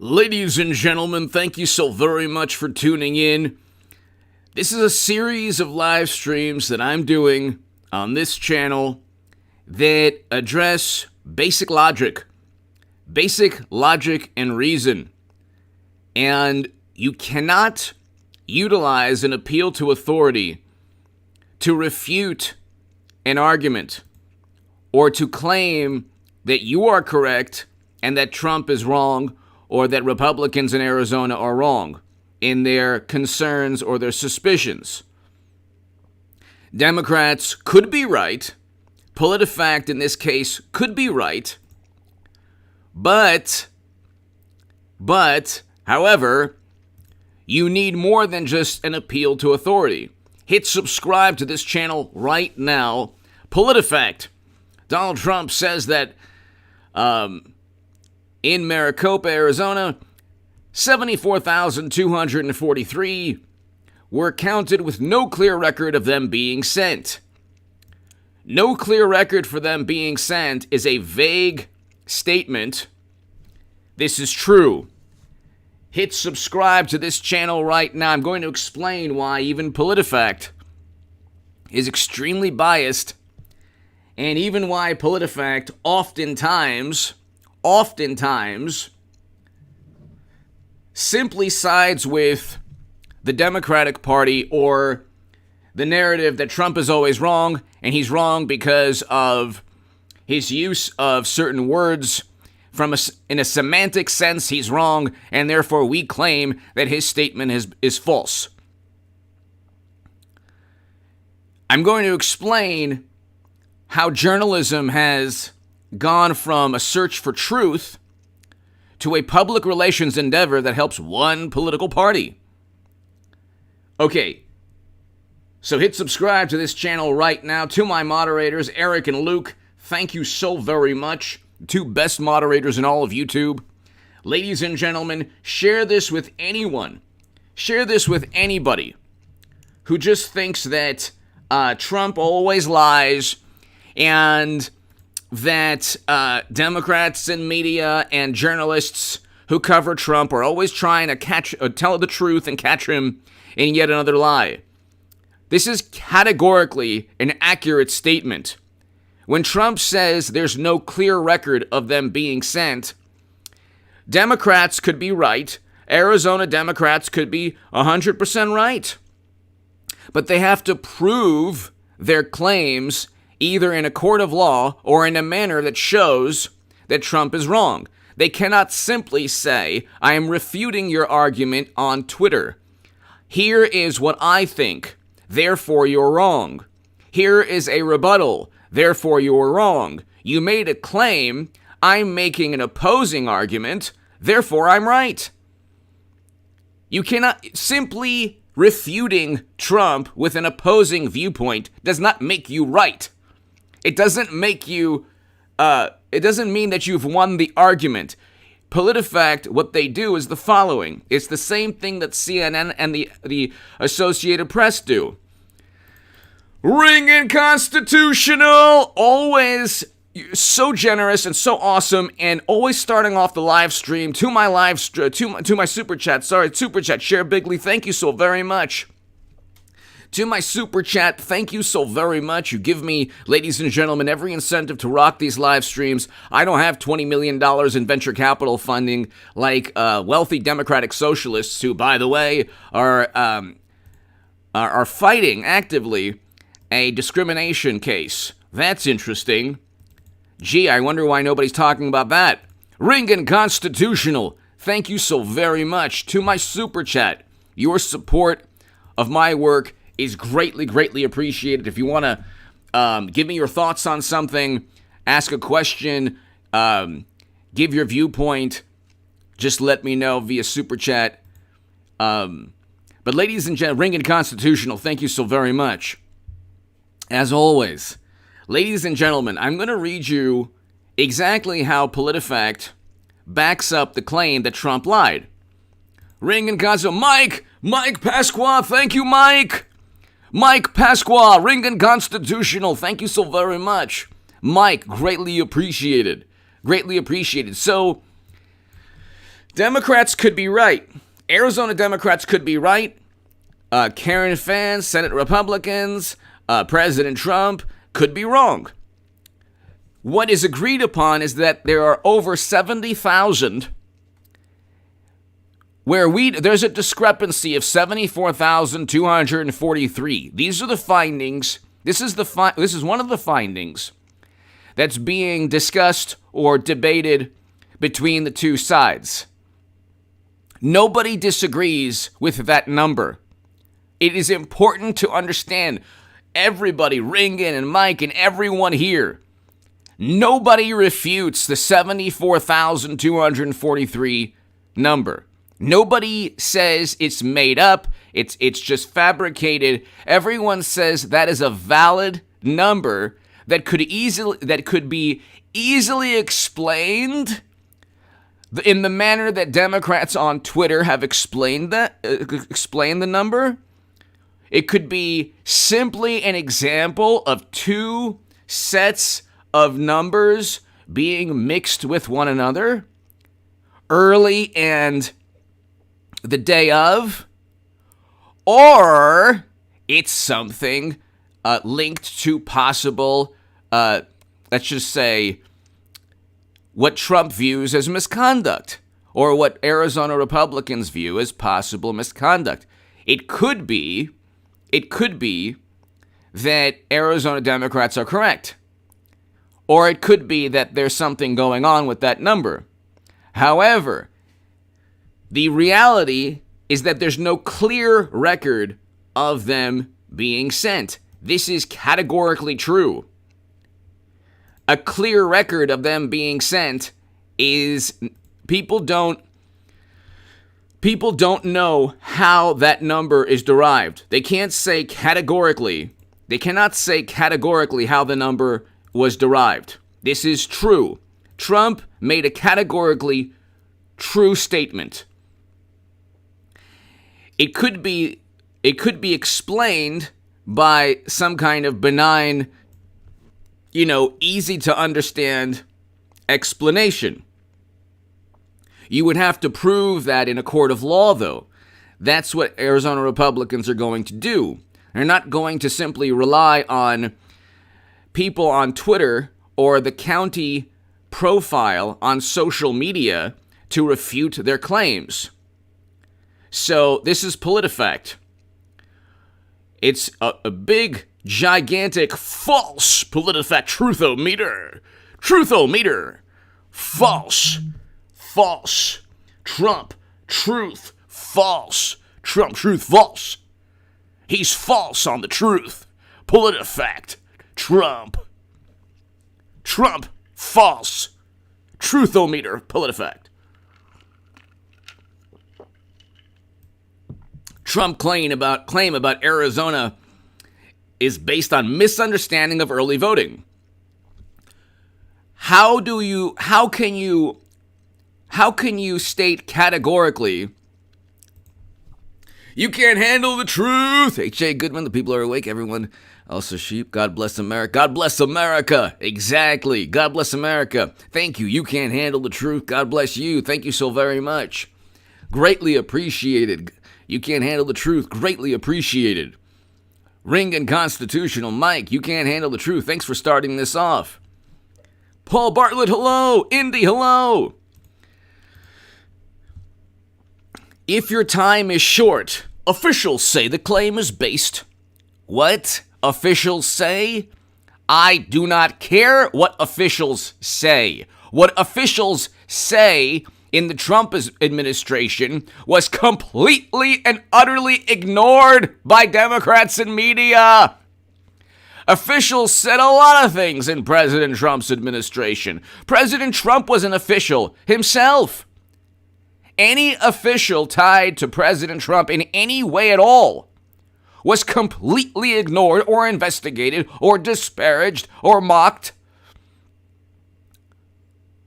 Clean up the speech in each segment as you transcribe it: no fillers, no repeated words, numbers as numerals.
Ladies and gentlemen, thank you so very much for tuning in. This is a series of live streams that I'm doing on this channel that address basic logic and reason. And you cannot utilize an appeal to authority to refute an argument or to claim that you are correct and that Trump is wrong, or that Republicans in Arizona are wrong in their concerns or their suspicions. Democrats could be right. Politifact, in this case, could be right. But, however, you need more than just an appeal to authority. Hit subscribe to this channel right now. Politifact. Donald Trump says that in Maricopa, Arizona, 74,243 were counted with no clear record of them being sent. No clear record for them being sent is a vague statement. This is true. Hit subscribe to this channel right now. I'm going to explain why even Politifact is extremely biased, and even why Politifact oftentimes simply sides with the Democratic Party, or the narrative that Trump is always wrong, and he's wrong because of his use of certain words. In a semantic sense, he's wrong, and therefore we claim that his statement is false. I'm going to explain how journalism has gone from a search for truth to a public relations endeavor that helps one political party. Okay, so hit subscribe to this channel right now. To my moderators, Eric and Luke, thank you so very much. Two best moderators in all of YouTube. Ladies and gentlemen, share this with anyone. Share this with anybody who just thinks that Trump always lies, and that Democrats and media and journalists who cover Trump are always trying to tell the truth and catch him in yet another lie. This is categorically an accurate statement. When Trump says there's no clear record of them being sent, Democrats could be right. Arizona Democrats could be 100% right. But they have to prove their claims either in a court of law or in a manner that shows that Trump is wrong. They cannot simply say, I am refuting your argument on Twitter. Here is what I think, therefore you're wrong. Here is a rebuttal, therefore you're wrong. You made a claim, I'm making an opposing argument, therefore I'm right. You cannot simply refuting Trump with an opposing viewpoint does not make you right. It doesn't make you, it doesn't mean that you've won the argument. Politifact, what they do is the following. It's the same thing that CNN and the Associated Press do. Ring constitutional, always so generous and so awesome, and always starting off the live stream to my super chat. Super chat, Share Bigly, thank you so very much. To my super chat, thank you so very much. You give me, ladies and gentlemen, every incentive to rock these live streams. I don't have $20 million in venture capital funding like wealthy democratic socialists who, by the way, are fighting actively a discrimination case. That's interesting. Gee, I wonder why nobody's talking about that. Ring constitutional, thank you so very much. To my super chat, your support of my work is greatly appreciated. If you want to give me your thoughts on something, ask a question, give your viewpoint, just let me know via super chat. But ladies and gentlemen, Ring constitutional, thank you so very much. As always, ladies and gentlemen, I'm going to read you exactly how Politifact backs up the claim that Trump lied. Ring constitutional, Mike Pasqua, thank you, Mike. Mike Pasqua, Ring constitutional, thank you so very much. Mike, greatly appreciated. So, Democrats could be right. Arizona Democrats could be right. Karen fans, Senate Republicans, President Trump could be wrong. What is agreed upon is that there are over 70,000 where there's a discrepancy of 74,243. These are the findings. This is one of the findings that's being discussed or debated between the two sides. Nobody disagrees with that number. It is important to understand, everybody, Ringen and Mike and everyone here, nobody refutes the 74,243 number. Nobody says it's made up, it's just fabricated. Everyone says that is a valid number that could be easily explained in the manner that Democrats on Twitter have explained the number. It could be simply an example of two sets of numbers being mixed with one another early and the day of, or it's something linked to possible, let's just say, what Trump views as misconduct, or what Arizona Republicans view as possible misconduct. It could be that Arizona Democrats are correct, or it could be that there's something going on with that number. However, the reality is that there's no clear record of them being sent. This is categorically true. A clear record of them being sent is people don't know how that number is derived. They cannot say categorically how the number was derived. This is true. Trump made a categorically true statement. It could be explained by some kind of benign, easy to understand explanation. You would have to prove that in a court of law, though. That's what Arizona Republicans are going to do. They're not going to simply rely on people on Twitter or the county profile on social media to refute their claims. So this is Politifact. It's a big, gigantic, false Politifact truthometer. Truthometer. False. False. Trump. Truth. False. Trump. Truth. False. He's false on the truth. Politifact. Trump. Trump. False. Truthometer. Politifact. Trump claim about Arizona is based on misunderstanding of early voting. How can you state categorically, you can't handle the truth? H.A. Goodman, the people are awake, everyone. Also sheep, God bless America. God bless America. Exactly. God bless America. Thank you. You can't handle the truth. God bless you. Thank you so very much. Greatly appreciated. You can't handle the truth. Greatly appreciated. Ring and Constitutional Mike, you can't handle the truth. Thanks for starting this off. Paul Bartlett, hello. Indy, hello. If your time is short, officials say the claim is based. What officials say? I do not care what officials say. What officials say in the Trump administration was completely and utterly ignored by Democrats and media. Officials said a lot of things in President Trump's administration. President Trump was an official himself. Any official tied to President Trump in any way at all was completely ignored or investigated or disparaged or mocked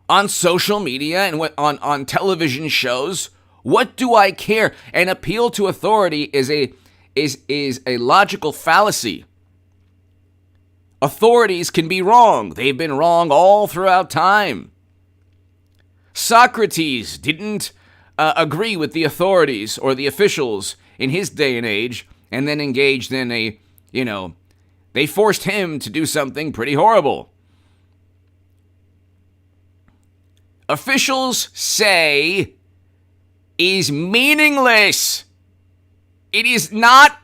on social media and on television shows. What do I care? An appeal to authority is a logical fallacy. Authorities can be wrong. They've been wrong all throughout time. Socrates didn't agree with the authorities or the officials in his day and age, and then engaged in they forced him to do something pretty horrible. Officials say is meaningless. It is not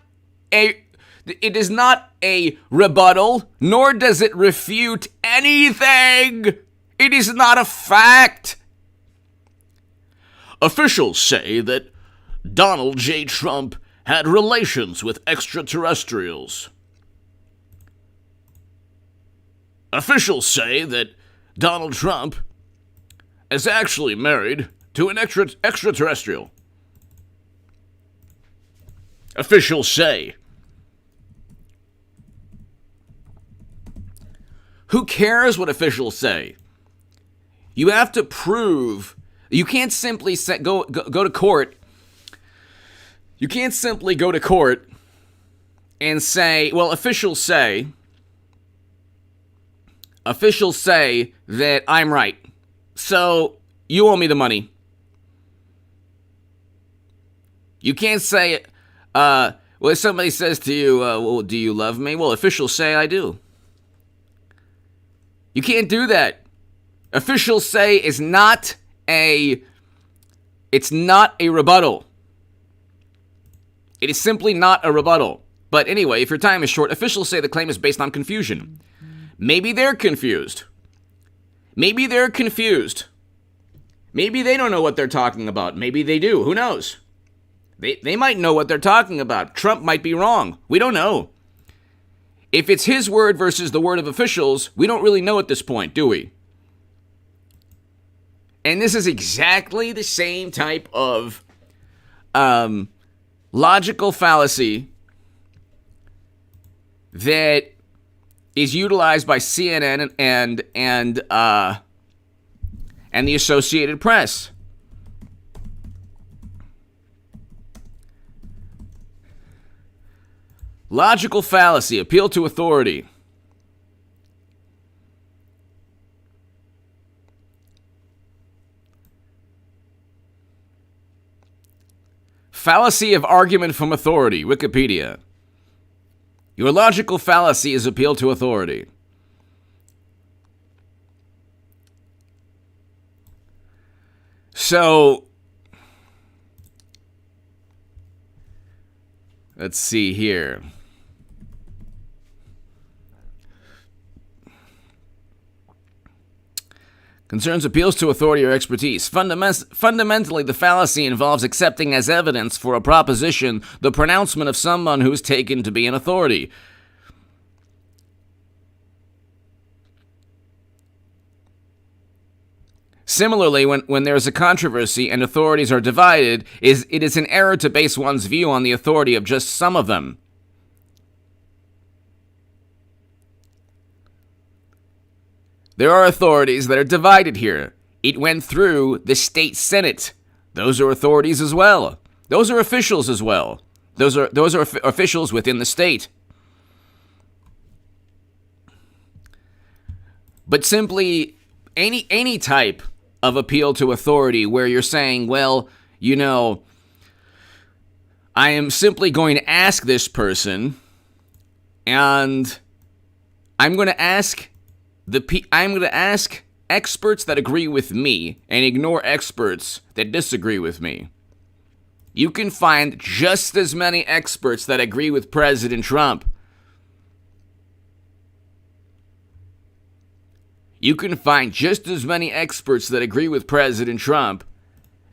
a rebuttal, nor does it refute anything. It is not a fact. Officials say that Donald J. Trump had relations with extraterrestrials. Officials say that Donald Trump is actually married to an extraterrestrial. Officials say. Who cares what officials say? You have to prove. You can't simply go to court. You can't simply go to court and say, well, officials say that I'm right. So you owe me the money. You can't say, well, if somebody says to you, well, do you love me? Well, officials say I do. You can't do that. Officials say it's not a rebuttal. It is simply not a rebuttal. But anyway, if your time is short, officials say the claim is based on confusion. Maybe they're confused. Maybe they're confused. Maybe they don't know what they're talking about. Maybe they do. Who knows? They might know what they're talking about. Trump might be wrong. We don't know. If it's his word versus the word of officials, we don't really know at this point, do we? And this is exactly the same type of logical fallacy that is utilized by CNN and the Associated Press. Logical fallacy, appeal to authority. Fallacy of argument from authority, Wikipedia. Your logical fallacy is appeal to authority. So, let's see here. Concerns appeals to authority or expertise. Fundamentally, the fallacy involves accepting as evidence for a proposition the pronouncement of someone who is taken to be an authority. Similarly, when there is a controversy and authorities are divided, it is an error to base one's view on the authority of just some of them. There are authorities that are divided here. It went through the state senate. Those are authorities as well. Those are officials as well. Those are officials within the state. But simply any type of appeal to authority where you're saying, well, I am simply going to ask this person, and I'm going to ask experts that agree with me and ignore experts that disagree with me. You can find just as many experts that agree with President Trump. You can find just as many experts that agree with President Trump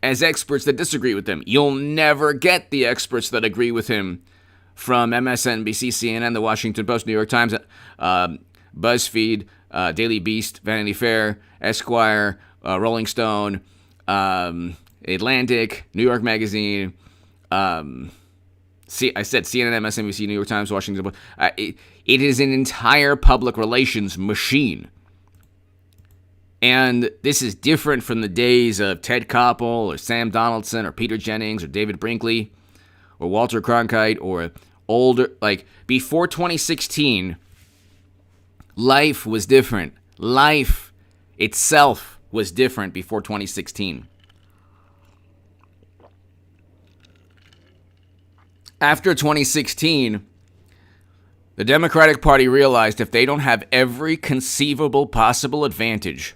as experts that disagree with him. You'll never get the experts that agree with him from MSNBC, CNN, The Washington Post, New York Times, BuzzFeed, Daily Beast, Vanity Fair, Esquire, Rolling Stone, Atlantic, New York Magazine. I said CNN, MSNBC, New York Times, Washington Post. It is an entire public relations machine. And this is different from the days of Ted Koppel or Sam Donaldson or Peter Jennings or David Brinkley or Walter Cronkite or older, before 2016, life was different. Life itself was different before 2016. After 2016, the Democratic Party realized if they don't have every conceivable possible advantage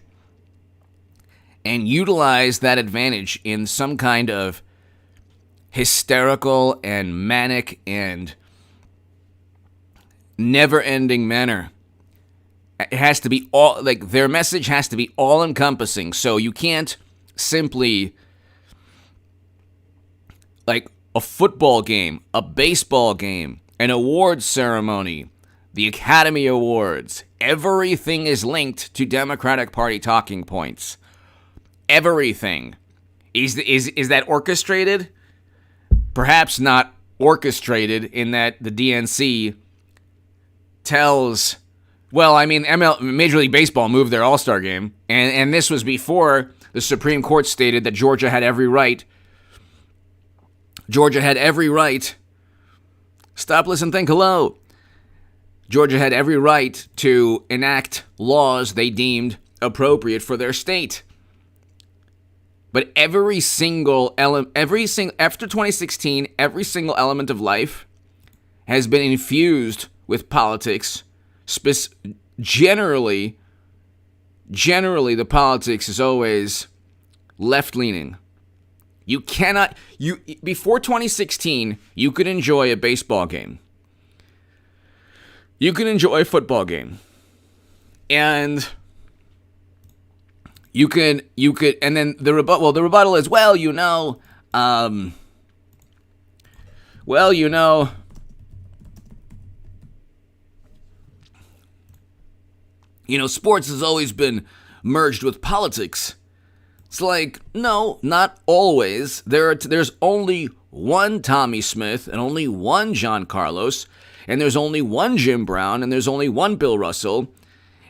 and utilize that advantage in some kind of hysterical and manic and never-ending manner, it has to be all, like, their message has to be all-encompassing. So you can't simply, like, a football game, a baseball game, an awards ceremony, the Academy Awards, everything is linked to Democratic Party talking points. Everything. Is that orchestrated? Perhaps not orchestrated in that the DNC tells, well, I mean, Major League Baseball moved their All-Star game, and this was before the Supreme Court stated that Georgia had every right. Stop, listen, think, hello. Georgia had every right to enact laws they deemed appropriate for their state. But after 2016, every single element of life has been infused with politics. Generally, the politics is always left-leaning. Before 2016, you could enjoy a baseball game. You could enjoy a football game. And you could, and then the rebuttal is, sports has always been merged with politics. It's like, no, not always. There's only one Tommy Smith and only one John Carlos, and there's only one Jim Brown, and there's only one Bill Russell,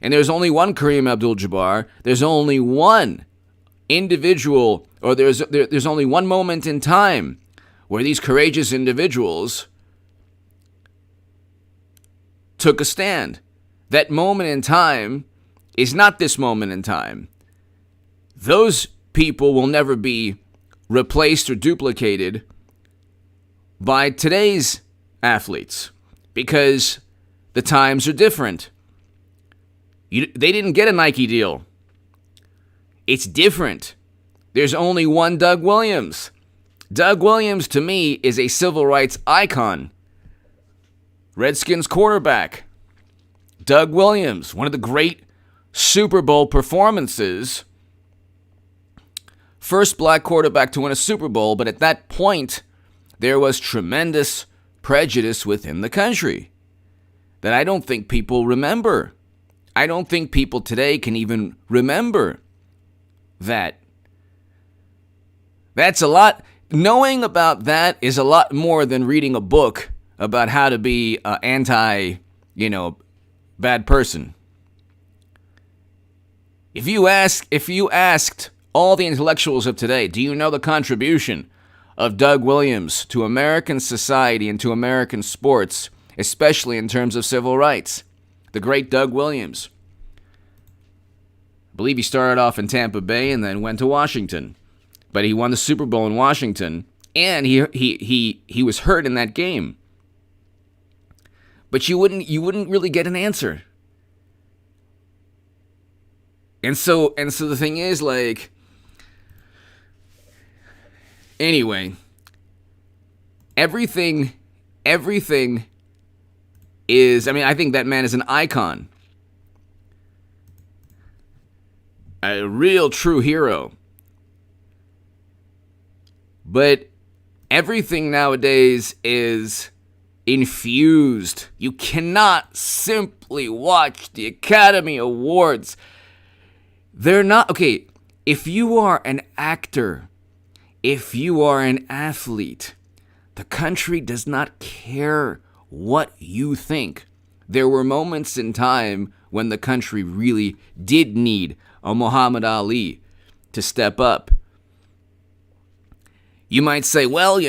and there's only one Kareem Abdul-Jabbar. There's only one individual, or there's only one moment in time where these courageous individuals took a stand. That moment in time is not this moment in time. Those people will never be replaced or duplicated by today's athletes because the times are different. They didn't get a Nike deal. It's different. There's only one Doug Williams. Doug Williams, to me, is a civil rights icon. Redskins quarterback. Doug Williams, one of the great Super Bowl performances. First black quarterback to win a Super Bowl, but at that point, there was tremendous prejudice within the country that I don't think people remember. I don't think people today can even remember that. That's a lot. Knowing about that is a lot more than reading a book about how to be an bad person. If you asked all the intellectuals of today, do you know the contribution of Doug Williams to American society and to American sports, especially in terms of civil rights? The great Doug Williams. I believe he started off in Tampa Bay and then went to Washington. But he won the Super Bowl in Washington, and he was hurt in that game. But you wouldn't really get an answer. And so the thing is, like, anyway, everything is, I think that man is an icon. A real true hero. But everything nowadays is infused. You cannot simply watch the Academy Awards. They're not, okay, if you are an actor, if you are an athlete, the country does not care what you think. There were moments in time when the country really did need a Muhammad Ali to step up. You might say, well,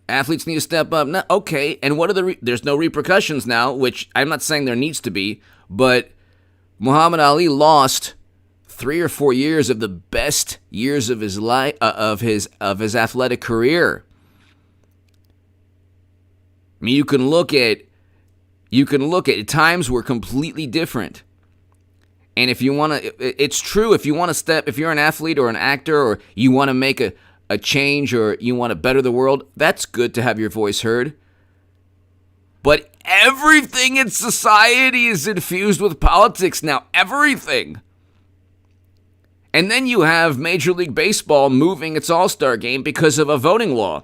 athletes need to step up. No, okay, and what are there's no repercussions now, which I'm not saying there needs to be, but Muhammad Ali lost 3 or 4 years of the best years of his life, of his athletic career. I mean, you can look at times were completely different. And if you want to, it's true, if you're an athlete or an actor, or you want to make a change, or you want to better the world, that's good to have your voice heard. But everything in society is infused with politics now. Everything. And then you have Major League Baseball moving its All-Star game because of a voting law,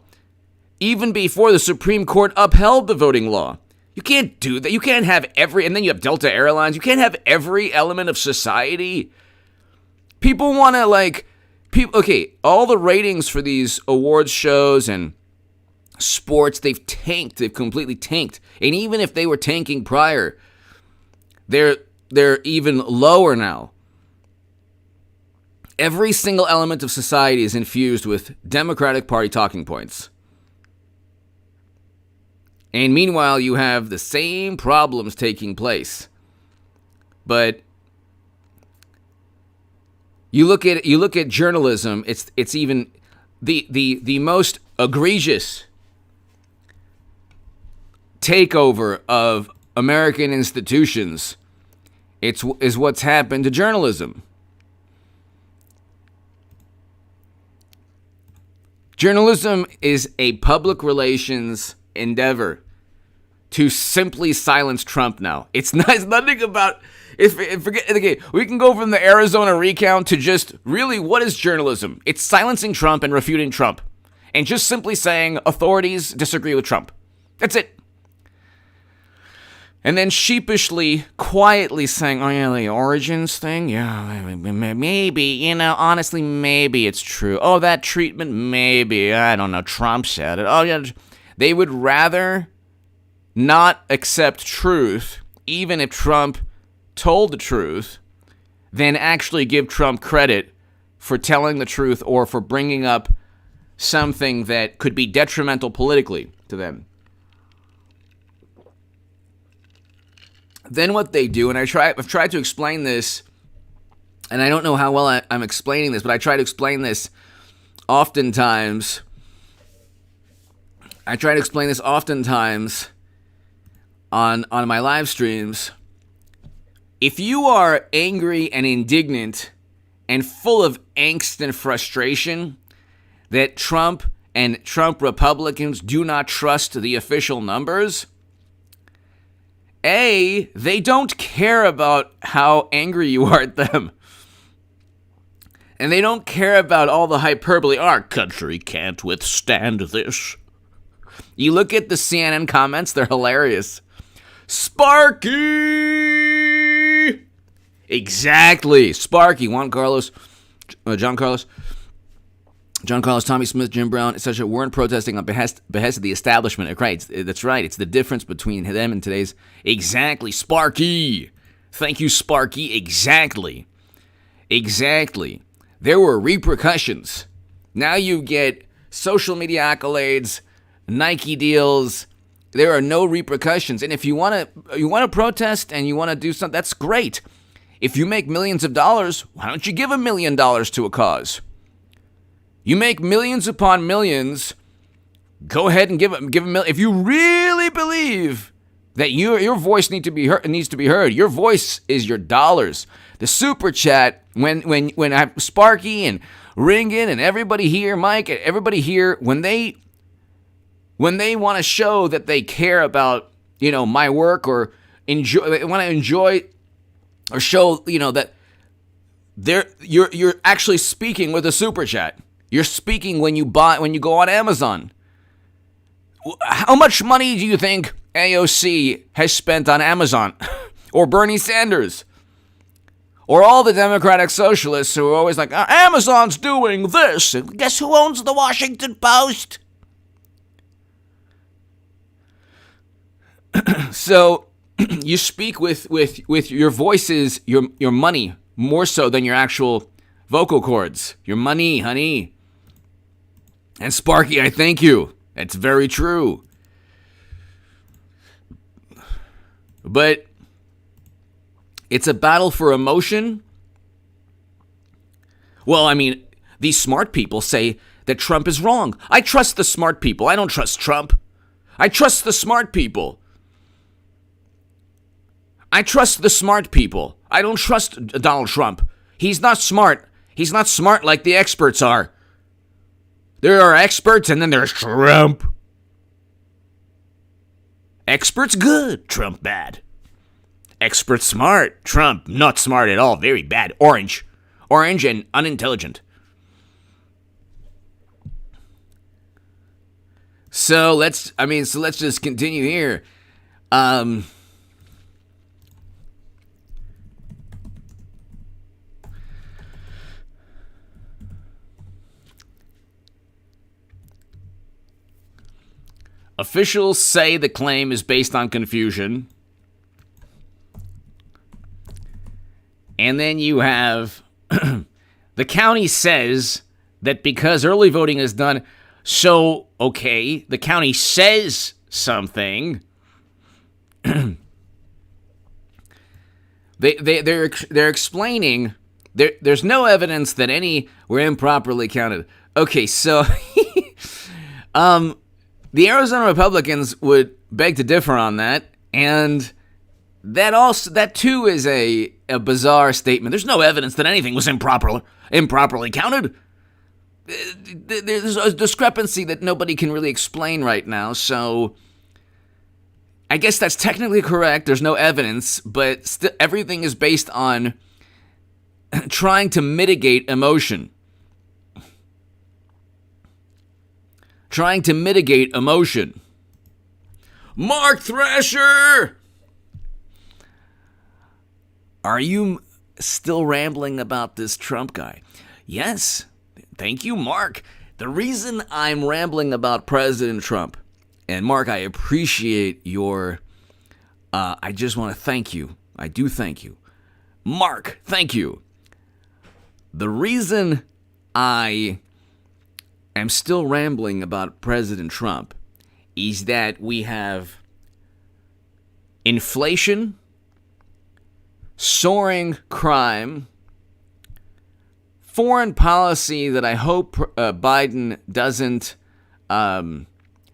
even before the Supreme Court upheld the voting law. You can't do that. You can't have and then you have Delta Airlines. You can't have every element of society. People want to okay, all the ratings for these awards shows and sports, they've tanked. They've completely tanked. And even if they were tanking prior, they're even lower now. Every single element of society is infused with Democratic Party talking points. And meanwhile, you have the same problems taking place. But you look at journalism, it's even the most egregious takeover of American institutions is what's happened to journalism. Journalism is a public relations endeavor to simply silence Trump now. It's nothing about okay, we can go from the Arizona recount to just really, what is journalism? It's silencing Trump and refuting Trump and just simply saying authorities disagree with Trump. That's it. And then sheepishly, quietly saying, oh yeah, the origins thing? Yeah, maybe, honestly, maybe it's true. Oh, that treatment, maybe, I don't know, Trump said it. Oh yeah, they would rather not accept truth, even if Trump told the truth, than actually give Trump credit for telling the truth or for bringing up something that could be detrimental politically to them. Then what they do, and I've tried to explain this, and I don't know how well I'm explaining this, but I try to explain this oftentimes. On my live streams. If you are angry and indignant and full of angst and frustration that Trump and Trump Republicans do not trust the official numbers, they don't care about how angry you are at them. And they don't care about all the hyperbole. Our country can't withstand this. You look at the CNN comments, they're hilarious. Sparky! Exactly. Sparky, Juan Carlos, John Carlos, Tommy Smith, Jim Brown, etc. weren't protesting on behest of the establishment. Right, that's right. It's the difference between them and today's. Exactly, Sparky. Thank you, Sparky. Exactly. There were repercussions. Now you get social media accolades, Nike deals. There are no repercussions. And if you want to protest and you want to do something, that's great. If you make millions of dollars, why don't you give $1 million to a cause? You make millions upon millions, go ahead and give a million. If you really believe that your voice needs to be heard, your voice is your dollars. The super chat, when I have Sparky and Ringen and everybody here, Mike and everybody here, when they want to show that they care about, my work or want to enjoy or show, that you're actually speaking with a super chat. You're speaking when you go on Amazon. How much money do you think AOC has spent on Amazon? Or Bernie Sanders? Or all the Democratic socialists who are always like, Amazon's doing this. And guess who owns the Washington Post? So you speak with your voices, your money, more so than your actual vocal cords. Your money, honey. And Sparky, I thank you. That's very true. But it's a battle for emotion. Well, I mean, these smart people say that Trump is wrong. I trust the smart people. I don't trust Trump. I trust the smart people. I trust the smart people. I don't trust Donald Trump. He's not smart. He's not smart like the experts are. There are experts and then there's Trump. Experts good, Trump bad. Expert smart, Trump not smart at all, very bad. Orange and unintelligent. So let's just continue here. Officials say the claim is based on confusion. And then you have the county says that because early voting is done, so, okay, the county says something. They're explaining there's no evidence that any were improperly counted. Okay, so the Arizona Republicans would beg to differ on that, and that too is a bizarre statement. There's no evidence that anything was improperly counted. There's a discrepancy that nobody can really explain right now, so I guess that's technically correct. There's no evidence, but everything is based on trying to mitigate emotion. Trying to mitigate emotion. Mark Thrasher! Are you still rambling about this Trump guy? Yes. Thank you, Mark. The reason I'm rambling about President Trump, and Mark, I appreciate your, I just want to thank you. I do thank you. Mark, thank you. The reason I am still rambling about President Trump is that we have inflation, soaring crime, foreign policy that I hope Biden doesn't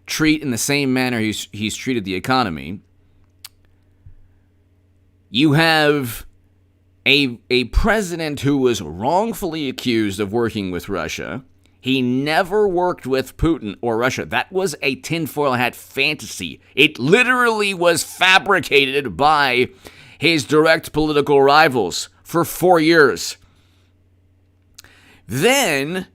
treat in the same manner he's treated the economy. You have a president who was wrongfully accused of working with Russia. He never worked with Putin or Russia. That was a tinfoil hat fantasy. It literally was fabricated by his direct political rivals for 4 years. Then,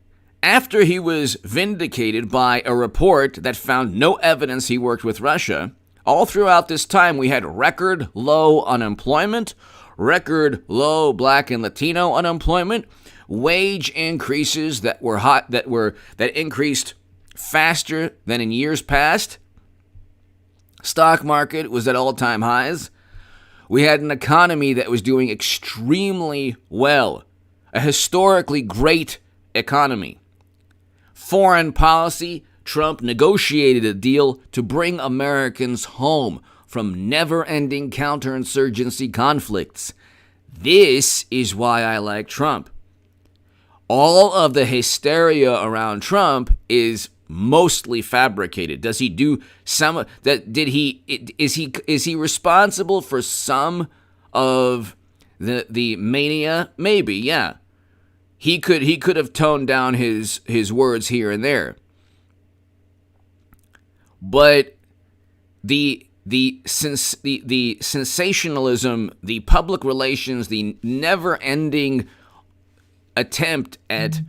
after he was vindicated by a report that found no evidence he worked with Russia, all throughout this time we had record low unemployment, record low Black and Latino unemployment, wage increases that increased faster than in years past. Stock market was at all-time highs. We had an economy that was doing extremely well, a historically great economy. Foreign policy, Trump negotiated a deal to bring Americans home from never-ending counterinsurgency conflicts. This is why I like Trump. All of the hysteria around Trump is mostly fabricated. Does he do some that? Is he responsible for some of the mania? Maybe, yeah. He could have toned down his words here and there. But the sensationalism, the public relations, the never-ending attempt at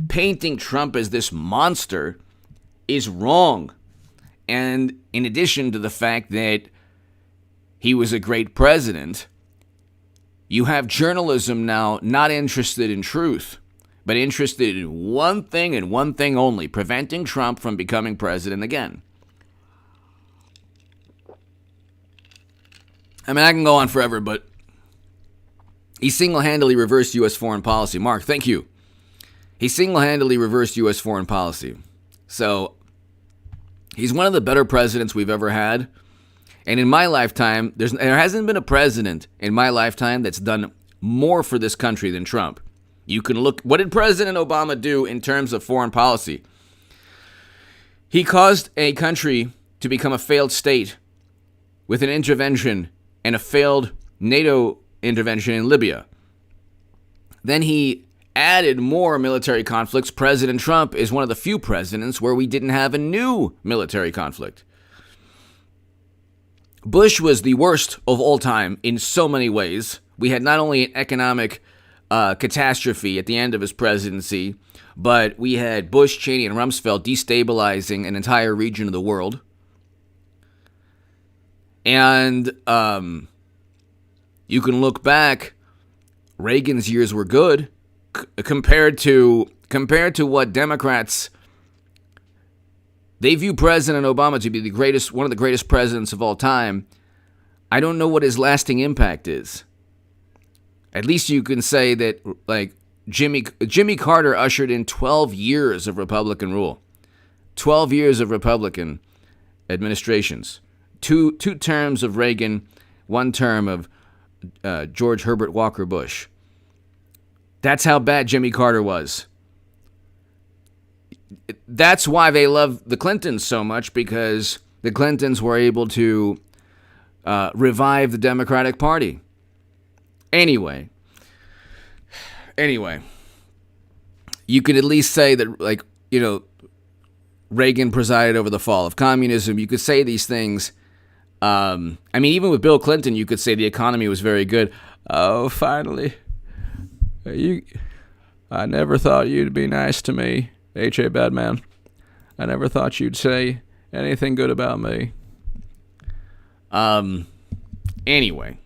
painting Trump as this monster is wrong. And in addition to the fact that he was a great president, you have journalism now not interested in truth, but interested in one thing and one thing only: preventing Trump from becoming president again. I mean, I can go on forever, but he single-handedly reversed U.S. foreign policy. Mark, thank you. He single-handedly reversed U.S. foreign policy. So he's one of the better presidents we've ever had. And in my lifetime, there hasn't been a president in my lifetime that's done more for this country than Trump. You can look, what did President Obama do in terms of foreign policy? He caused a country to become a failed state with an intervention and a failed NATO intervention in Libya. Then he added more military conflicts. President Trump is one of the few presidents where we didn't have a new military conflict. Bush was the worst of all time in so many ways. We had not only an economic catastrophe at the end of his presidency, but we had Bush, Cheney, and Rumsfeld destabilizing an entire region of the world. And you can look back, Reagan's years were good compared to what Democrats, they view President Obama to be one of the greatest presidents of all time. I don't know what his lasting impact is. At least you can say that, like, Jimmy Carter ushered in 12 years of Republican rule. 12 years of Republican administrations. Two terms of Reagan, one term of George Herbert Walker Bush. That's how bad Jimmy Carter was. That's why they love the Clintons so much, because the Clintons were able to revive the Democratic Party. Anyway, you could at least say that, like, you know, Reagan presided over the fall of communism. You could say these things. I mean, even with Bill Clinton, you could say the economy was very good. Oh, finally. I never thought you'd be nice to me, H.A. Badman. I never thought you'd say anything good about me. Anyway.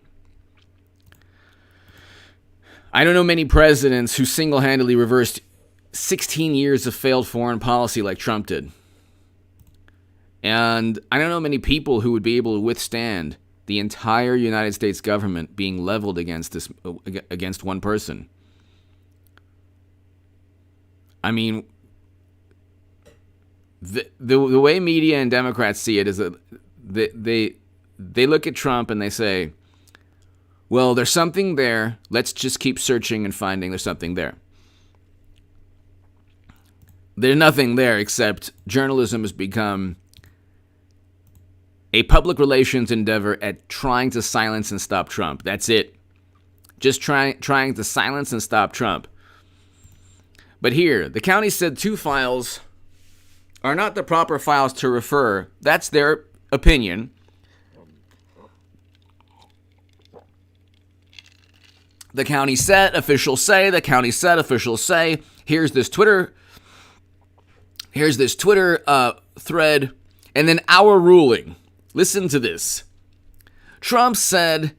I don't know many presidents who single-handedly reversed 16 years of failed foreign policy like Trump did. And I don't know many people who would be able to withstand the entire United States government being leveled against one person. I mean, the way media and Democrats see it is that they look at Trump and they say, well, there's something there. Let's just keep searching and finding there's something there. There's nothing there, except journalism has become a public relations endeavor at trying to silence and stop Trump. That's it. Just trying to silence and stop Trump. But here, the county said 2 files are not the proper files to refer. That's their opinion. The county said, officials say, the county said, officials say. Here's this Twitter thread, and then our ruling. Listen to this. Trump said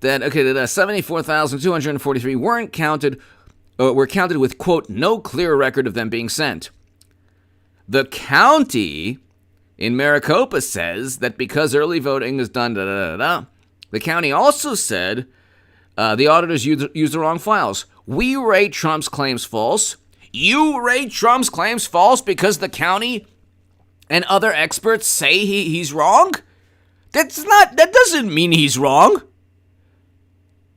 that 74,243 were counted with, quote, no clear record of them being sent. The county in Maricopa says that because early voting is done, The county also said the auditors used the wrong files. We rate Trump's claims false. You rate Trump's claims false because the county and other experts say he's wrong? That doesn't mean he's wrong.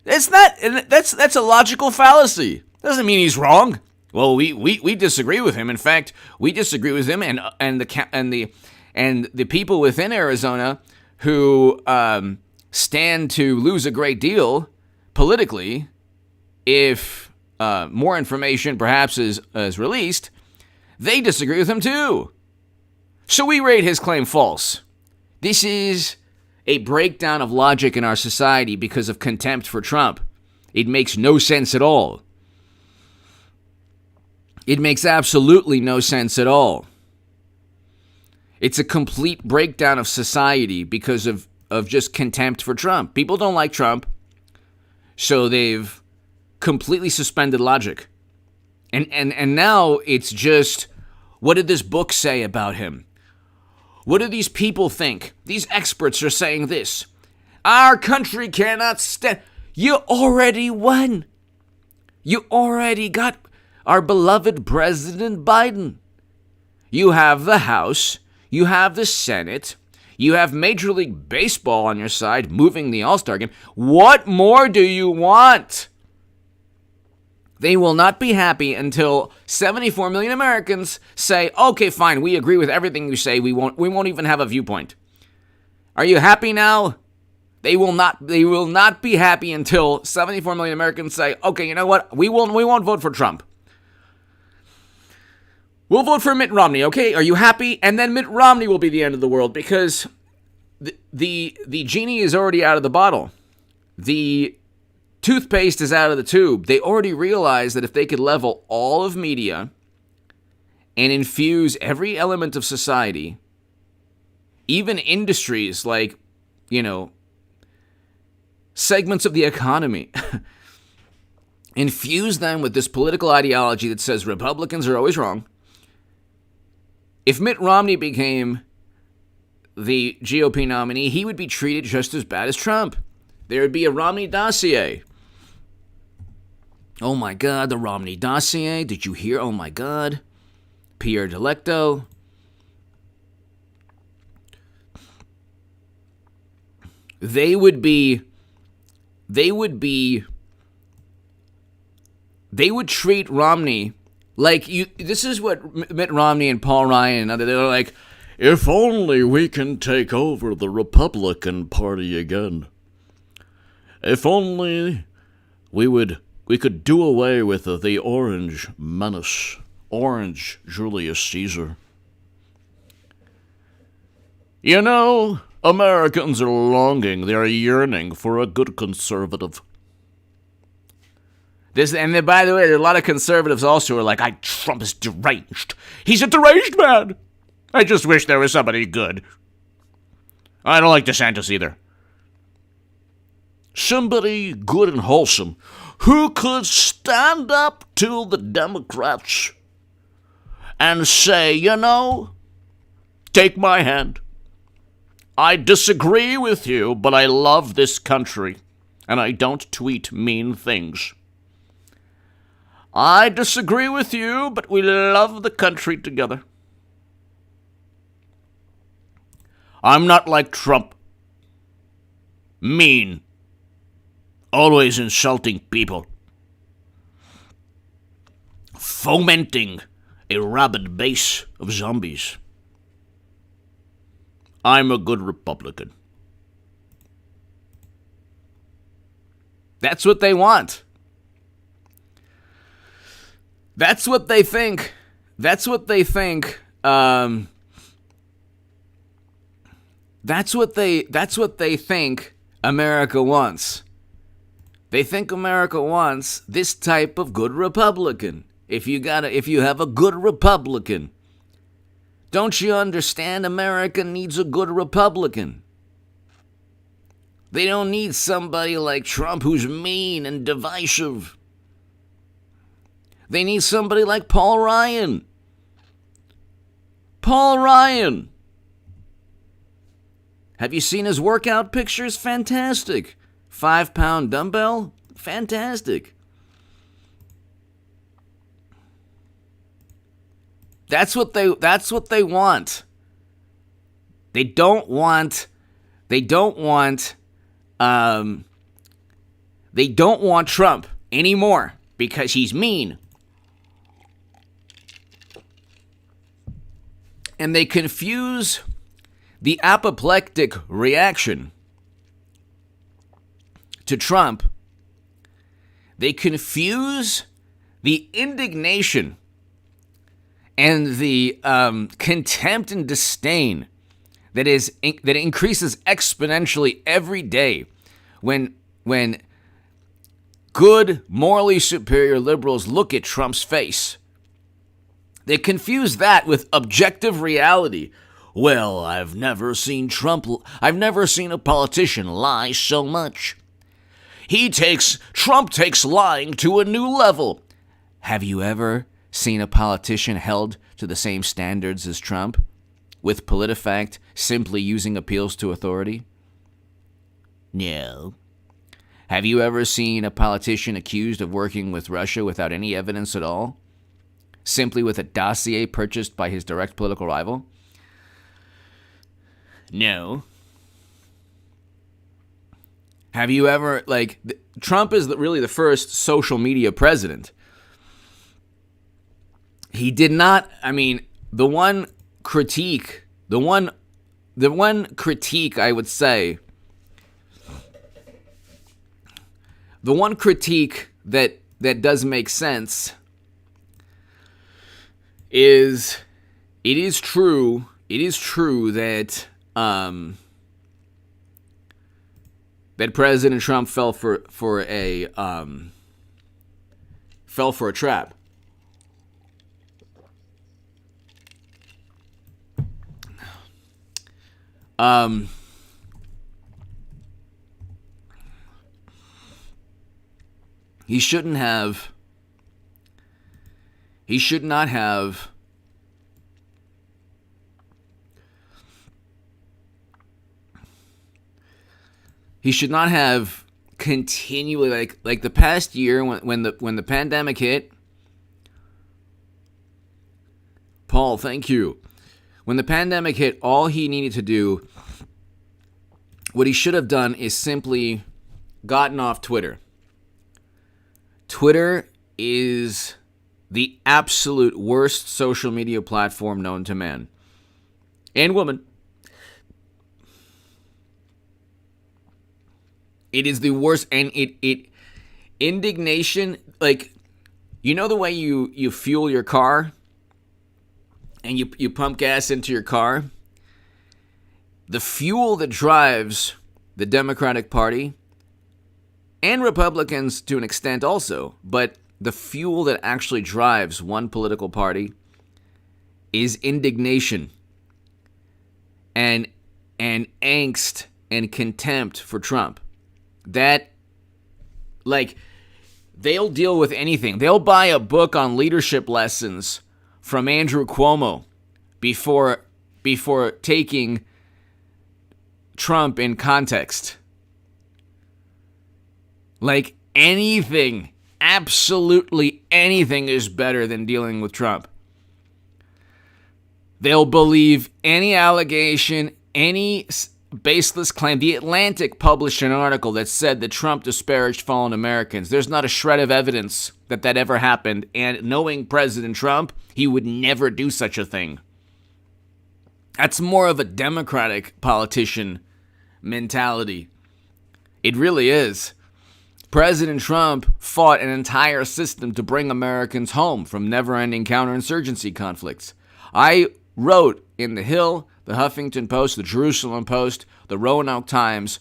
That's a logical fallacy. Doesn't mean he's wrong. Well, we disagree with him. In fact, we disagree with him and the people within Arizona who stand to lose a great deal politically if more information perhaps is released. They disagree with him too. So we rate his claim false. This is a breakdown of logic in our society because of contempt for Trump. It makes no sense at all. It makes absolutely no sense at all. It's a complete breakdown of society because of just contempt for Trump. People don't like Trump, so they've completely suspended logic. And now it's just, what did this book say about him? What do these people think? These experts are saying this. Our country cannot stand. You already won. You already got our beloved President Biden. You have the House. You have the Senate. You have Major League Baseball on your side, moving the All-Star game. What more do you want? They will not be happy until 74 million Americans say, okay, fine, we agree with everything you say. We won't even have a viewpoint. Are you happy now? They will not be happy until 74 million Americans say, okay, you know what? We won't vote for Trump. We'll vote for Mitt Romney, okay? Are you happy? And then Mitt Romney will be the end of the world because the genie is already out of the bottle. The toothpaste is out of the tube. They already realized that if they could level all of media and infuse every element of society, even industries like, segments of the economy, infuse them with this political ideology that says Republicans are always wrong. If Mitt Romney became the GOP nominee, he would be treated just as bad as Trump. There would be a Romney dossier. Oh my God, the Romney dossier. Did you hear? Oh my God. Pierre Delecto. They would treat Romney like you. This is what Mitt Romney and Paul Ryan, they're like, if only we can take over the Republican Party again. If only we could do away with the Orange Menace, Orange Julius Caesar. Americans are longing, they are yearning for a good conservative. And by the way, there are a lot of conservatives also who are like, Trump is deranged. He's a deranged man. I just wish there was somebody good. I don't like DeSantis either. Somebody good and wholesome who could stand up to the Democrats and say, take my hand. I disagree with you, but I love this country, and I don't tweet mean things. I disagree with you, but we love the country together. I'm not like Trump. Mean. Always insulting people. Fomenting a rabid base of zombies. I'm a good Republican. That's what they want. That's what they think. That's what they think. That's what they think America wants. They think America wants this type of good Republican. If you have a good Republican, don't you understand? America needs a good Republican. They don't need somebody like Trump who's mean and divisive. They need somebody like Paul Ryan. Paul Ryan. Have you seen his workout pictures? Fantastic. 5-pound dumbbell? Fantastic. That's what they want. They don't want Trump anymore because he's mean. And they confuse the apoplectic reaction to Trump. They confuse the indignation and the contempt and disdain that increases exponentially every day when good, morally superior liberals look at Trump's face. They confuse that with objective reality. Well, I've never seen a politician lie so much. Trump takes lying to a new level. Have you ever seen a politician held to the same standards as Trump, with Politifact simply using appeals to authority? No. Have you ever seen a politician accused of working with Russia without any evidence at all, simply with a dossier purchased by his direct political rival? No. Have you ever, Trump is really the first social media president. He did not, the one critique, the one the one critique I would say, the one critique that does make sense is it is true that that President Trump fell for a trap. He should not have continually like the past year when the pandemic hit. Paul, thank you. When the pandemic hit, all he needed to do, what he should have done, is simply gotten off Twitter. Twitter is the absolute worst social media platform known to man and woman. It is the worst, and it indignation, like, you know the way you fuel your car and you pump gas into your car? The fuel that drives the Democratic Party and Republicans to an extent also, but the fuel that actually drives one political party is indignation and angst and contempt for Trump. That, like, they'll deal with anything. They'll buy a book on leadership lessons from Andrew Cuomo before taking Trump in context. Like, anything, absolutely anything is better than dealing with Trump. They'll believe any allegation, any baseless claim. The Atlantic published an article that said that Trump disparaged fallen Americans. There's not a shred of evidence that ever happened, and knowing President Trump, he would never do such a thing. That's more of a Democratic politician mentality. It really is. President Trump fought an entire system to bring Americans home from never-ending counterinsurgency conflicts. I wrote in The Hill, the Huffington Post, the Jerusalem Post, the Roanoke Times,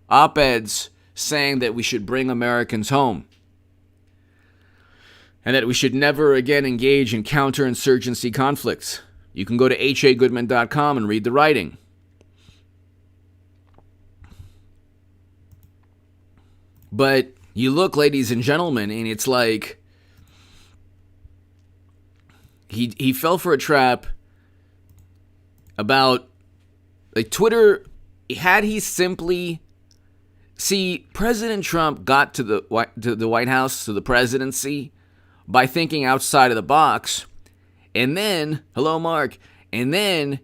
op-eds saying that we should bring Americans home and that we should never again engage in counterinsurgency conflicts. You can go to hagoodman.com and read the writing. But you look, ladies and gentlemen, and it's like he fell for a trap about, like, Twitter. Had he simply, President Trump got to the White House, to the presidency, by thinking outside of the box, and then, hello, Mark, and then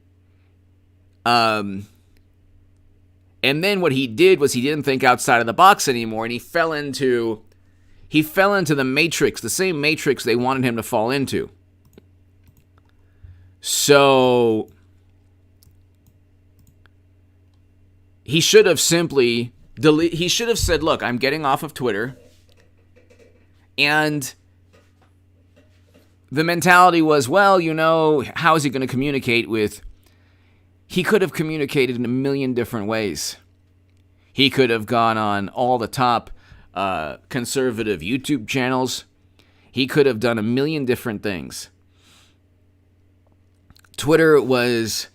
what he did was he didn't think outside of the box anymore, and he fell into the matrix, the same matrix they wanted him to fall into. So he should have simply he should have said, look, I'm getting off of Twitter. And the mentality was, well, how is he going to communicate with... He could have communicated in a million different ways. He could have gone on all the top conservative YouTube channels. He could have done a million different things. Twitter was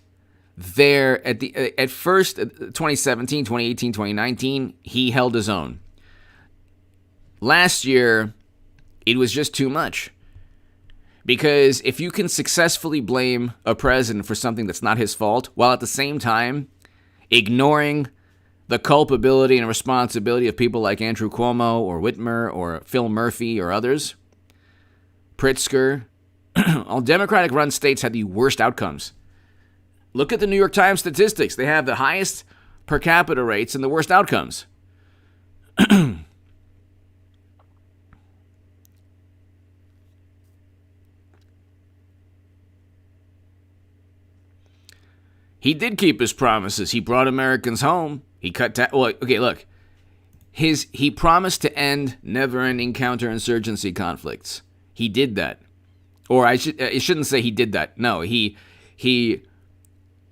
there at first, 2017, 2018, 2019, he held his own. Last year, it was just too much. Because if you can successfully blame a president for something that's not his fault, while at the same time ignoring the culpability and responsibility of people like Andrew Cuomo or Whitmer or Phil Murphy or others, Pritzker, all Democratic-run states had the worst outcomes. Look at the New York Times statistics. They have the highest per capita rates and the worst outcomes. He did keep his promises. He brought Americans home. He cut well, okay, look. He promised to end never-ending counterinsurgency conflicts. He did that. Or I shouldn't say he did that. No, he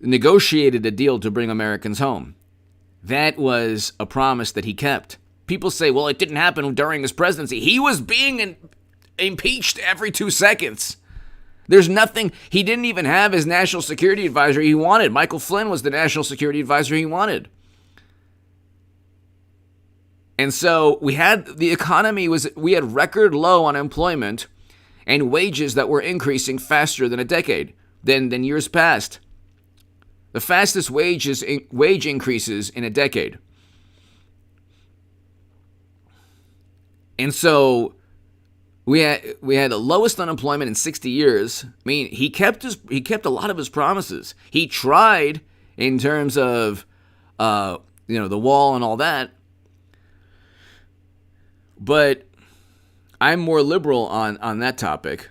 negotiated a deal to bring Americans home. That was a promise that he kept. People say, well, it didn't happen during his presidency. He was being impeached every 2 seconds. There's nothing. He didn't even have his national security advisor he wanted. Michael Flynn was the national security advisor he wanted. And so we had we had record low unemployment and wages that were increasing faster than than years past. The fastest wage increases in a decade. And so we had the lowest unemployment in 60 years. I mean, he kept a lot of his promises. He tried in terms of the wall and all that. But I'm more liberal on that topic.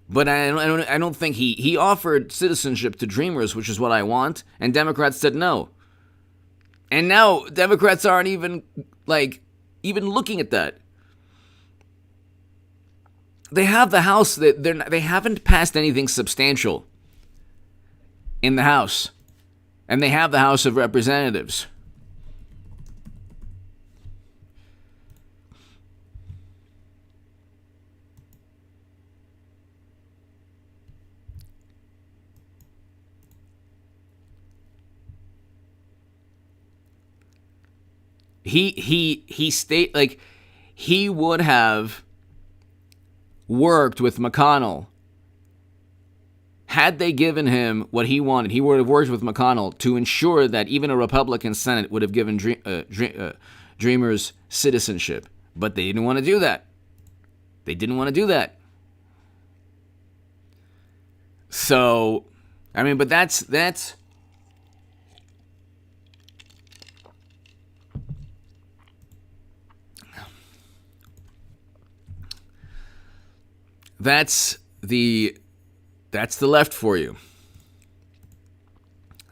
But I don't think he offered citizenship to dreamers, which is what I want, and Democrats said no. And now Democrats aren't even looking at that. They have the House. They haven't passed anything substantial in the House, and they have the House of Representatives. He would have worked with McConnell had they given him what he wanted. He would have worked with McConnell to ensure that even a Republican Senate would have given Dreamers citizenship. But they didn't want to do that. So, I mean, but that's the left for you.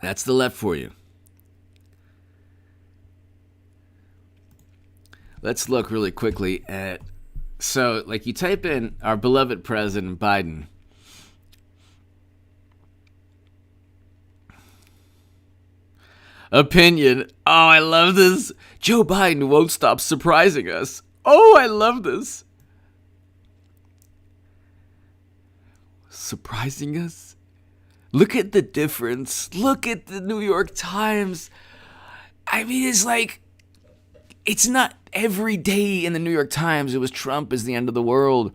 That's the left for you. Let's look really quickly at, so like you type in our beloved President Biden. Opinion. Oh, I love this. Joe Biden won't stop surprising us. Oh, I love this. Surprising us? Look at the difference. Look at the New York Times. I mean, it's not every day in the New York Times it was Trump is the end of the world.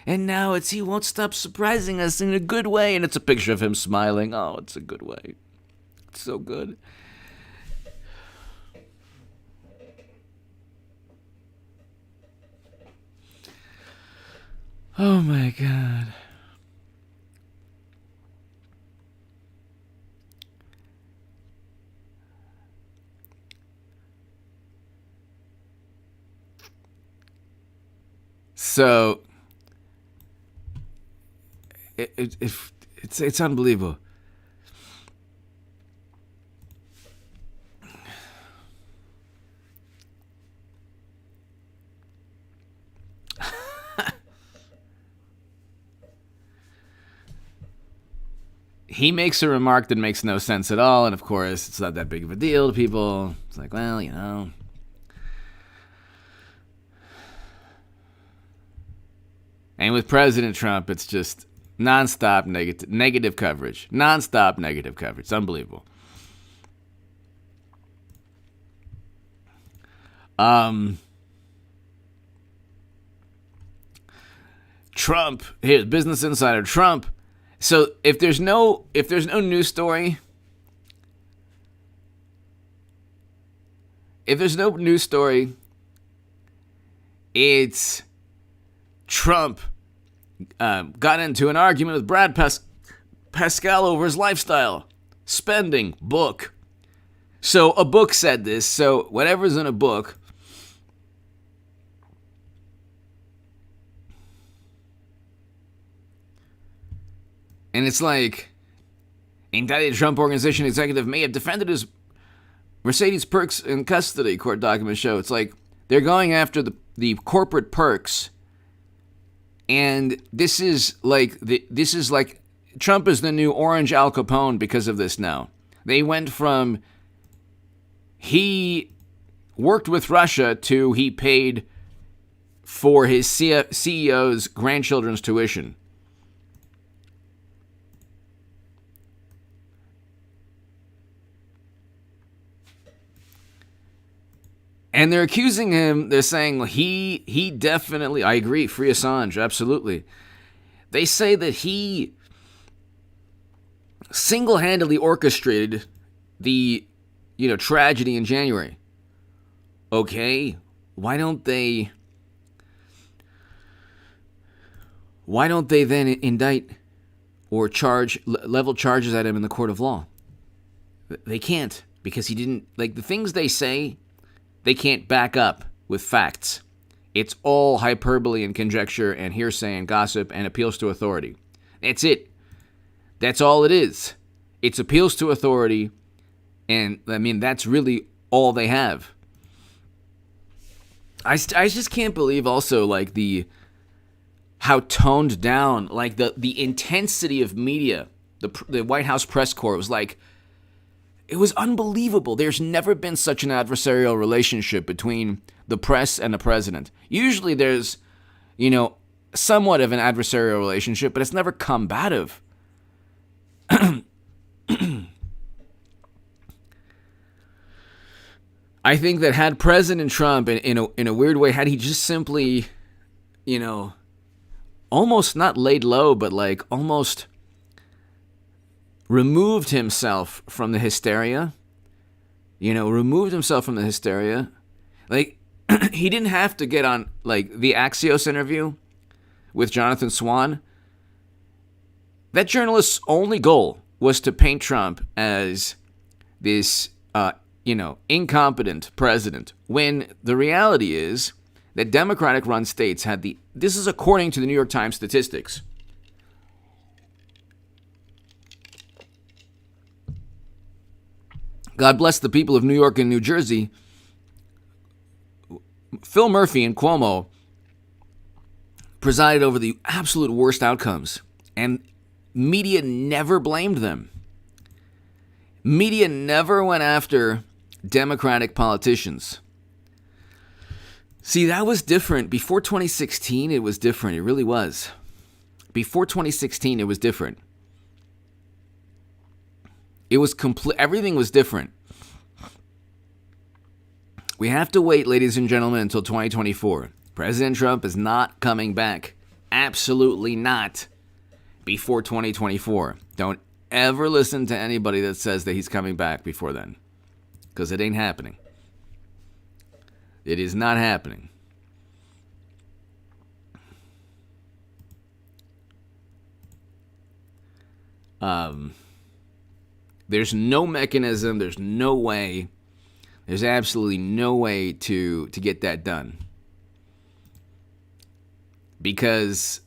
And now it's he won't stop surprising us in a good way. And it's a picture of him smiling. Oh, it's a good way. It's so good. Oh my God. So it's unbelievable. He makes a remark that makes no sense at all, and of course, it's not that big of a deal to people. It's like, well, you know. And with President Trump, it's just nonstop negative coverage. Nonstop negative coverage. It's unbelievable. Trump, here's Business Insider. Trump. So if there's no news story, it's Trump got into an argument with Brad Pascal over his lifestyle, spending, book. So a book said this. So whatever's in a book. And it's like, Indicted Trump Organization executive may have defended his Mercedes perks in custody, court documents show. It's like they're going after the corporate perks, and this is like Trump is the new Orange Al Capone because of this now. They went from he worked with Russia to he paid for his CEO's grandchildren's tuition. And they're accusing him, they're saying he definitely, I agree, free Assange, absolutely. They say that he single-handedly orchestrated the, tragedy in January. Okay, why don't they then indict or level charges at him in the court of law? They can't, because he didn't, the things they say, they can't back up with facts. It's all hyperbole and conjecture and hearsay and gossip and appeals to authority. That's it. That's all it is. It's appeals to authority, and that's really all they have. I just can't believe also how toned down, the intensity of media, the White House press corps was it was unbelievable. There's never been such an adversarial relationship between the press and the president. Usually there's, somewhat of an adversarial relationship, but it's never combative. I think that had President Trump, in a weird way, had he just simply, almost not laid low, but almost removed himself from the hysteria, he didn't have to get on, the Axios interview with Jonathan Swan. That journalist's only goal was to paint Trump as this, incompetent president, when the reality is that Democratic-run states had this is according to the New York Times statistics. God bless the people of New York and New Jersey. Phil Murphy and Cuomo presided over the absolute worst outcomes, and media never blamed them. Media never went after Democratic politicians. See, that was different. Before 2016, it was different. It really was. Before 2016, it was different. It was everything was different. We have to wait, ladies and gentlemen, until 2024. President Trump is not coming back. Absolutely not. Before 2024. Don't ever listen to anybody that says that he's coming back before then. Because it ain't happening. It is not happening. There's no mechanism, there's no way, there's absolutely no way to get that done. Because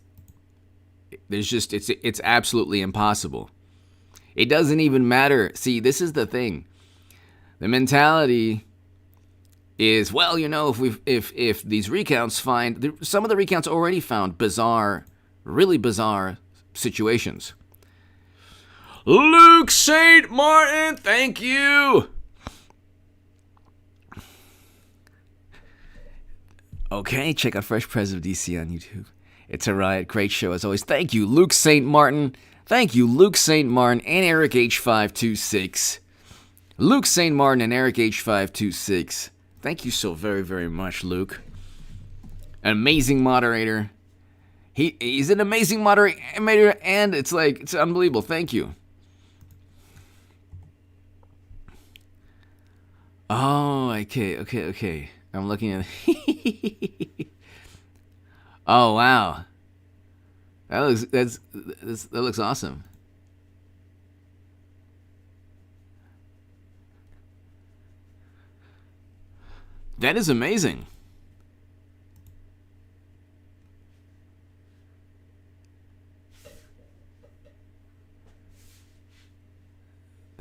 there's just, it's absolutely impossible. It doesn't even matter. See, this is the thing. The mentality is, well, if these recounts find, some of the recounts already found bizarre, really bizarre situations. Luke St. Martin, thank you. Okay, check out Fresh Pres of DC on YouTube. It's a riot. Great show as always. Thank you, Luke St. Martin. Thank you, Luke St. Martin and Eric H526. Luke St. Martin and Eric H526. Thank you so very, very much, Luke. An amazing moderator. He's an amazing moderator, and it's unbelievable. Thank you. Oh, okay. I'm looking at. Oh wow, that looks awesome. That is amazing.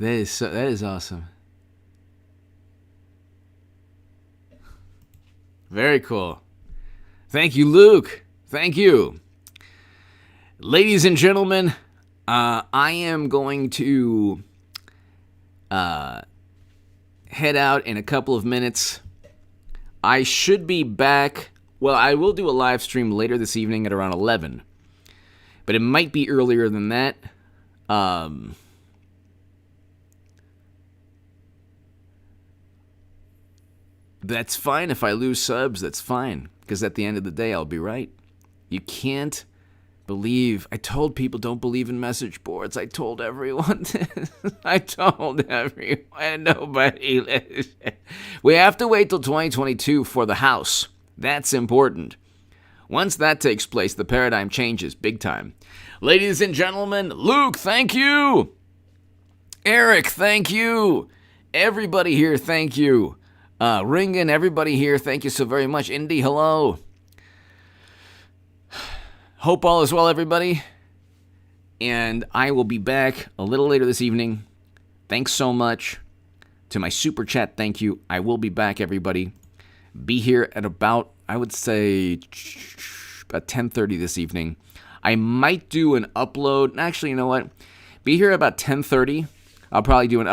That is awesome. Very cool. Thank you, Luke. Thank you. Ladies and gentlemen, I am going to head out in a couple of minutes. I should be back. Well, I will do a live stream later this evening at around 11. But it might be earlier than that. That's fine. If I lose subs, that's fine. Because at the end of the day, I'll be right. You can't believe. I told people don't believe in message boards. I told everyone this. I told everyone. Nobody. We have to wait till 2022 for the House. That's important. Once that takes place, the paradigm changes big time. Ladies and gentlemen, Luke, thank you. Eric, thank you. Everybody here, thank you. Ringen, everybody here, thank you so very much. Indy, hello. Hope all is well, everybody. And I will be back a little later this evening. Thanks so much. To my super chat, thank you. I will be back, everybody. Be here at about, I would say, about 10:30 this evening. I might do an upload. Actually, you know what? Be here about 10:30. I'll probably do an upload.